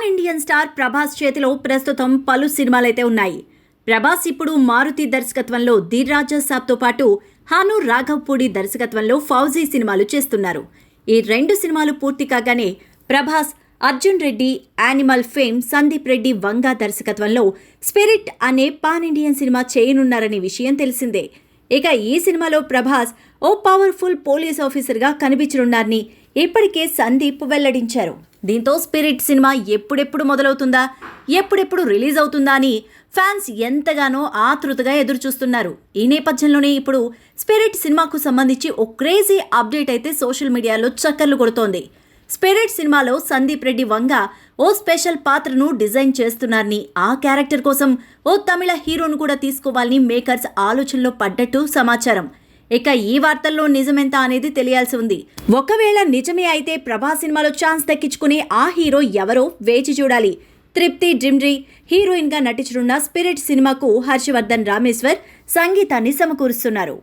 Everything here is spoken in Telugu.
ఇండియన్ స్టార్ ప్రభాస్ చేతిలో ప్రస్తుతం పలు సినిమాలైతే ఉన్నాయి. ప్రభాస్ ఇప్పుడు మారుతి దర్శకత్వంలో ది రాజా సాబ్తో పాటు హాను రాఘవ్పూడి దర్శకత్వంలో ఫౌజీ సినిమాలు చేస్తున్నారు. ఈ రెండు సినిమాలు పూర్తి కాగానే ప్రభాస్ అర్జున్ రెడ్డి, యానిమల్ ఫేమ్ సందీప్ రెడ్డి వంగా దర్శకత్వంలో స్పిరిట్ అనే పాన్ ఇండియన్ సినిమా చేయనున్నారనే విషయం తెలిసిందే. ఇక ఈ సినిమాలో ప్రభాస్ ఓ పవర్ఫుల్ పోలీస్ ఆఫీసర్గా కనిపించనున్నారని ఇప్పటికే సందీప్ వెల్లడించారు. దీంతో స్పిరిట్ సినిమా ఎప్పుడెప్పుడు మొదలవుతుందా, ఎప్పుడెప్పుడు రిలీజ్ అవుతుందా అని ఫ్యాన్స్ ఎంతగానో ఆతృతగా ఎదురుచూస్తున్నారు. ఈ నేపథ్యంలోనే ఇప్పుడు స్పిరిట్ సినిమాకు సంబంధించి ఓ క్రేజీ అప్డేట్ అయితే సోషల్ మీడియాలో చక్కర్లు కొడుతోంది. స్పిరిట్ సినిమాలో సందీప్ రెడ్డి వంగ ఓ స్పెషల్ పాత్రను డిజైన్ చేస్తున్నారని, ఆ క్యారెక్టర్ కోసం ఓ తమిళ హీరోను కూడా తీసుకోవాలని మేకర్స్ ఆలోచనలో పడ్డట్టు సమాచారం. ఇక ఈ వార్తల్లో నిజమెంత అనేది తెలియాల్సి ఉంది. ఒకవేళ నిజమే అయితే ప్రభాస్ సినిమాలో ఛాన్స్ దక్కించుకునే ఆ హీరో ఎవరో వేచి చూడాలి. తృప్తి డ్రిమ్రీ హీరోయిన్ గా నటించనున్న స్పిరిట్ సినిమాకు హర్షవర్ధన్ రామేశ్వర్ సంగీతాన్ని సమకూరుస్తున్నారు.